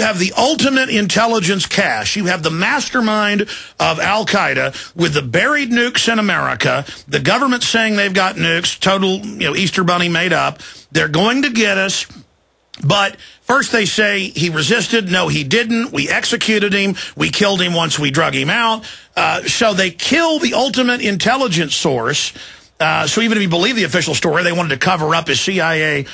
You have the ultimate intelligence cache. You have the mastermind of Al-Qaeda with the buried nukes in America, the government saying they've got nukes, total, Easter Bunny made up. They're going to get us. But first they say he resisted. No, he didn't. We executed him. We killed him once we drug him out. So they kill the ultimate intelligence source. So even if you believe the official story, they wanted to cover up his CIA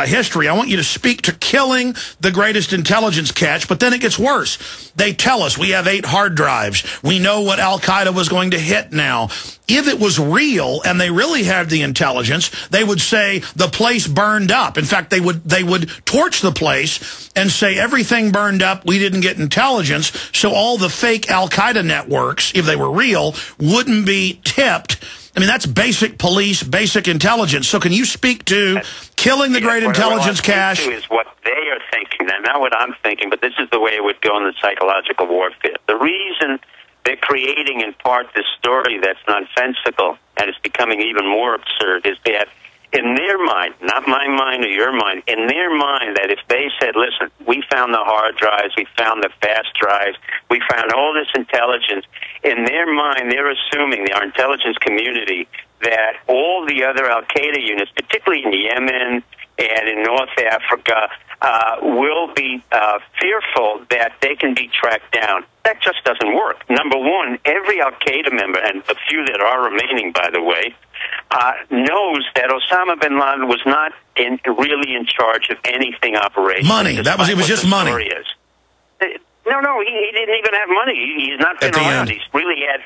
history. I want you to speak to killing the greatest intelligence cache, but then it gets worse. They tell us we have 8 hard drives. We know what Al-Qaeda was going to hit now. If it was real and they really had the intelligence, they would say the place burned up. In fact, they would torch the place and say everything burned up, we didn't get intelligence, so all the fake Al-Qaeda networks, if they were real, wouldn't be tipped. I mean, that's basic police, basic intelligence. So can you speak to killing the great intelligence cache? Is what they are thinking, and not what I'm thinking, but this is the way it would go in the psychological warfare. The reason they're creating, in part, this story that's nonsensical, and it's becoming even more absurd, is that in their mind, not my mind or your mind, in their mind, that if they said, listen, we found the hard drives, we found the fast drives, we found all this intelligence, in their mind, they're assuming, our intelligence community, that all the other Al-Qaeda units, particularly in Yemen and in North Africa, will be fearful that they can be tracked down. That just doesn't work. Number one, every Al-Qaeda member, and a few that are remaining, by the way, knows that Osama Bin Laden was not really in charge of anything operational. Money. It was just money. No, he didn't even have money. He's not been around. He's really had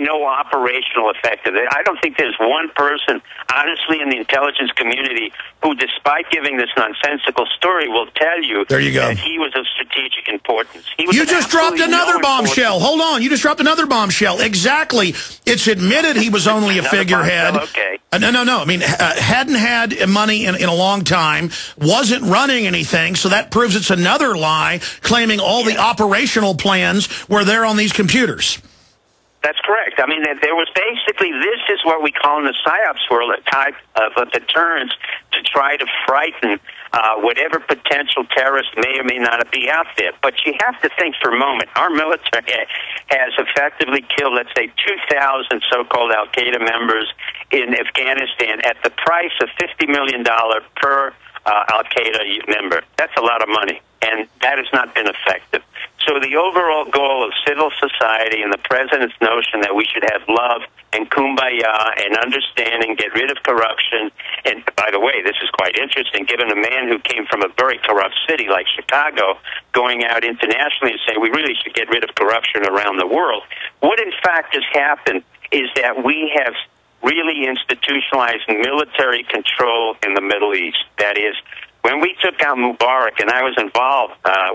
no operational effectiveness. I don't think there's one person, honestly, in the intelligence community who, despite giving this nonsensical story, will tell you, that he was of strategic importance. You just dropped another bombshell. Hold on. You just dropped another bombshell. Exactly. It's admitted he was only a figurehead. Okay. No. I mean, hadn't had money in a long time, wasn't running anything, so that proves it's another lie, claiming all the operational plans were there on these computers. That's correct. I mean, there was basically, this is what we call in the PSYOPs world a type of a deterrence to try to frighten whatever potential terrorist may or may not be out there. But you have to think for a moment. Our military has effectively killed, let's say, 2,000 so-called Al-Qaeda members in Afghanistan at the price of $50 million per Al-Qaeda member. That's a lot of money, and that has not been effective. So the overall goal of civil society and the president's notion that we should have love and kumbaya and understanding, get rid of corruption, and by the way, this is quite interesting, given a man who came from a very corrupt city like Chicago, going out internationally and saying we really should get rid of corruption around the world. What in fact has happened is that we have really institutionalized military control in the Middle East. That is, when we took out Mubarak, and I was involved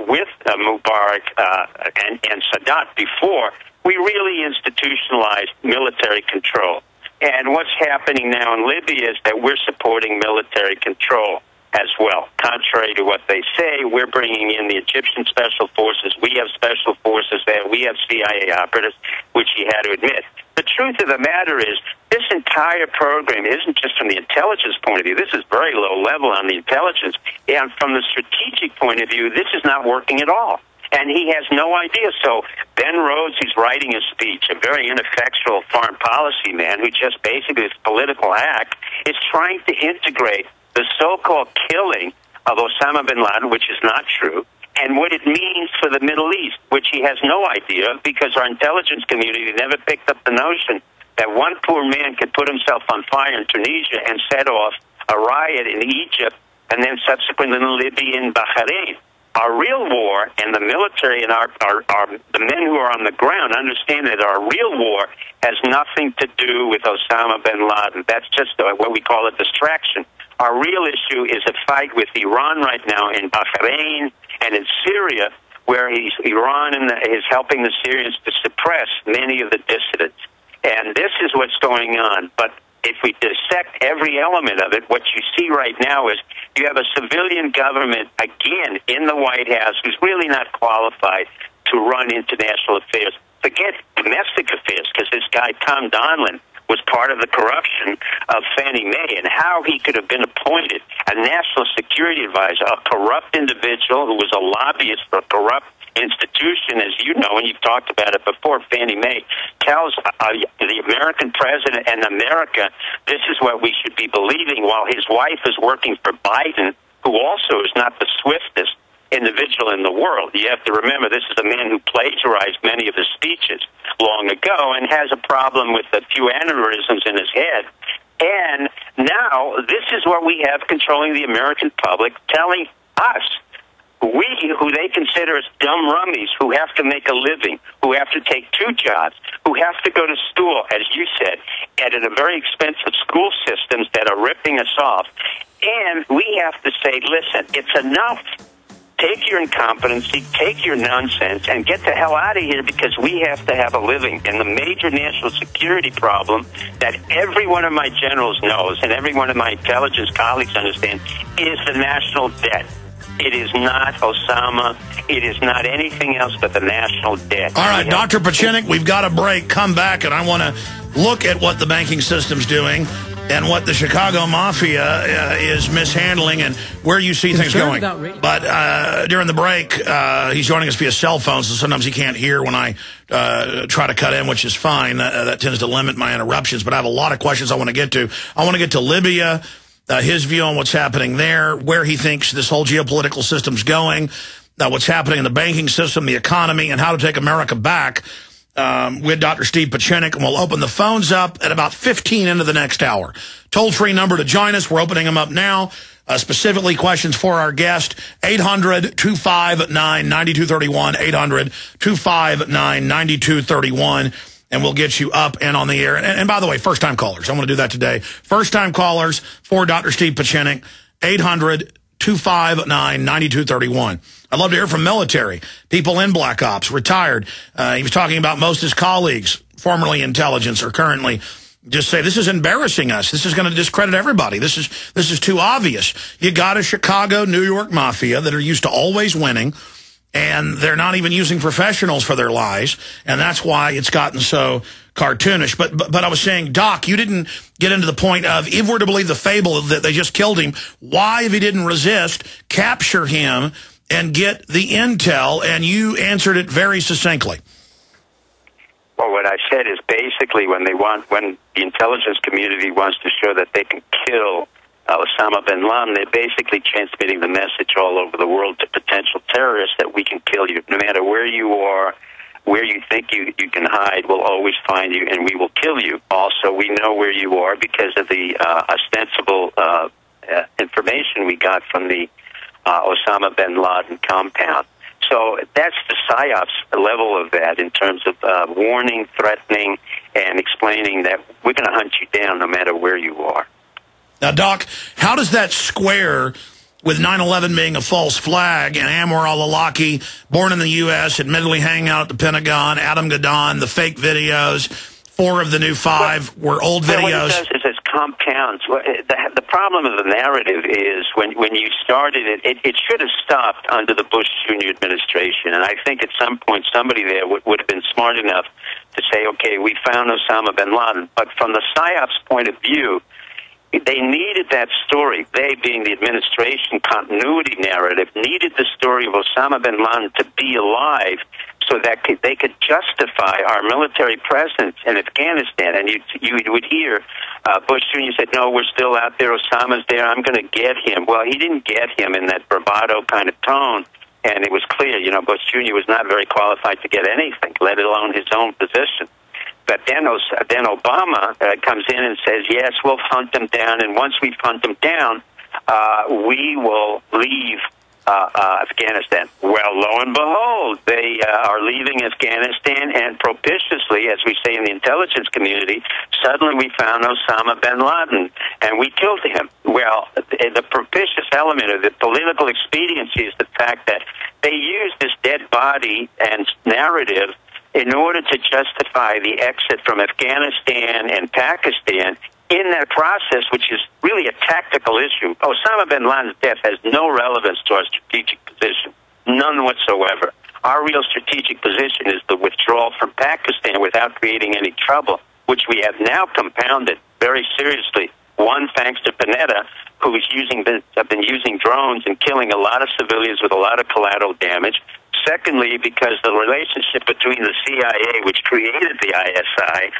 with Mubarak and Sadat before, we really institutionalized military control. And what's happening now in Libya is that we're supporting military control as well. Contrary to what they say, we're bringing in the Egyptian Special Forces. We have Special Forces there. We have CIA operatives, which he had to admit. The truth of the matter is, this entire program isn't just from the intelligence point of view. This is very low level on the intelligence. And from the strategic point of view, this is not working at all. And he has no idea. So Ben Rhodes, who's writing a speech, a very ineffectual foreign policy man who just basically is a political hack, is trying to integrate the so-called killing of Osama Bin Laden, which is not true, and what it means for the Middle East, which he has no idea because our intelligence community never picked up the notion that one poor man could put himself on fire in Tunisia and set off a riot in Egypt and then subsequently in Libya and Bahrain. Our real war and the military and the men who are on the ground understand that our real war has nothing to do with Osama Bin Laden. That's just what we call a distraction. Our real issue is a fight with Iran right now in Bahrain and in Syria, where Iran is helping the Syrians to suppress many of the dissidents. And this is what's going on. But if we dissect every element of it, what you see right now is you have a civilian government, again, in the White House, who's really not qualified to run international affairs. Forget domestic affairs, because this guy, Tom Donilon, was part of the corruption of Fannie Mae, and how he could have been appointed a national security advisor, a corrupt individual who was a lobbyist for a corrupt institution, as you know, and you've talked about it before. Fannie Mae tells the American president and America this is what we should be believing, while his wife is working for Biden, who also is not the swiftest individual in the world. You have to remember, this is a man who plagiarized many of his speeches long ago and has a problem with a few aneurysms in his head. And now this is what we have controlling the American public, telling us, we, who they consider as dumb rummies, who have to make a living, who have to take two jobs, who have to go to school, as you said, at a very expensive school systems that are ripping us off. And we have to say, listen, it's enough. Take your incompetency, take your nonsense, and get the hell out of here, because we have to have a living. And the major national security problem that every one of my generals knows and every one of my intelligence colleagues understand is the national debt. It is not Osama. It is not anything else but the national debt. All right, Dr. Pieczenik, we've got a break. Come back, and I want to look at what the banking system's doing and what the Chicago Mafia is mishandling and where you see things going. But during the break, he's joining us via cell phone, so sometimes he can't hear when I try to cut in, which is fine. That tends to limit my interruptions. But I have a lot of questions I want to get to. I want to get to Libya, his view on what's happening there, where he thinks this whole geopolitical system's going, what's happening in the banking system, the economy, and how to take America back. With Dr. Steve Pieczenik, and we'll open the phones up at about 15 into the next hour. Toll-free number to join us. We're opening them up now. Specifically, questions for our guest, 800-259-9231, 800-259-9231, and we'll get you up and on the air. And by the way, first-time callers. I'm going to do that today. First-time callers for Dr. Steve Pieczenik, 800-259-9231. I'd love to hear from military, people in Black Ops, retired. He was talking about most of his colleagues, formerly intelligence or currently, just say, this is embarrassing us. This is going to discredit everybody. This is too obvious. You got a Chicago, New York mafia that are used to always winning, and they're not even using professionals for their lies, and that's why it's gotten so cartoonish. But I was saying, Doc, you didn't get into the point of, if we're to believe the fable that they just killed him, why, if he didn't resist, capture him and get the intel, and you answered it very succinctly. Well, what I said is basically when the intelligence community wants to show that they can kill Osama Bin Laden, they're basically transmitting the message all over the world to potential terrorists that we can kill you. No matter where you are, where you think you can hide, we'll always find you, and we will kill you. Also, we know where you are because of the ostensible information we got from the Osama Bin Laden compound. So that's the PSYOPs level of that in terms of warning, threatening, and explaining that we're going to hunt you down no matter where you are. Now, Doc, how does that square with 9/11 being a false flag and Anwar al-Awlaki, born in the U.S., admittedly hanging out at the Pentagon, Adam Gadon, the fake videos, 4 of the new 5 were old videos? What it does is it compounds. The problem of the narrative is when you started it should have stopped under the Bush Jr. administration. And I think at some point somebody there would have been smart enough to say, okay, we found Osama bin Laden. But from the PSYOPs point of view, they needed that story. They, being the administration continuity narrative, needed the story of Osama bin Laden to be alive so that they could justify our military presence in Afghanistan. And you would hear Bush Jr. said, no, we're still out there. Osama's there. I'm going to get him. Well, he didn't get him in that bravado kind of tone. And it was clear, Bush Jr. was not very qualified to get anything, let alone his own position. But then Obama comes in and says, yes, we'll hunt them down, and once we've hunted them down, we will leave Afghanistan. Well, lo and behold, they are leaving Afghanistan, and propitiously, as we say in the intelligence community, suddenly we found Osama bin Laden, and we killed him. Well, the propitious element of the political expediency is the fact that they used this dead body and narrative in order to justify the exit from Afghanistan and Pakistan. In that process, which is really a tactical issue, Osama bin Laden's death has no relevance to our strategic position, none whatsoever. Our real strategic position is the withdrawal from Pakistan without creating any trouble. which we have now compounded very seriously. One, thanks to Panetta, who's been using drones and killing a lot of civilians with a lot of collateral damage. Secondly, because the relationship between the CIA, which created the ISI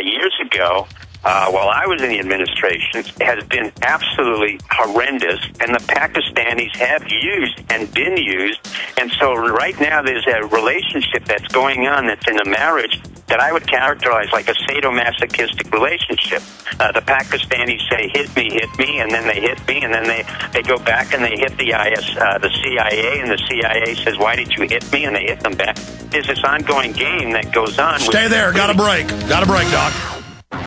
years ago, while I was in the administration, has been absolutely horrendous, and the Pakistanis have used and been used. And so right now there's a relationship that's going on that's in a marriage that I would characterize like a sadomasochistic relationship. The Pakistanis say, hit me, and then they hit me, and then they go back and they hit the CIA, and the CIA says, why did you hit me? And they hit them back. There's this ongoing game that goes on. Stay there. Got a break, Doc.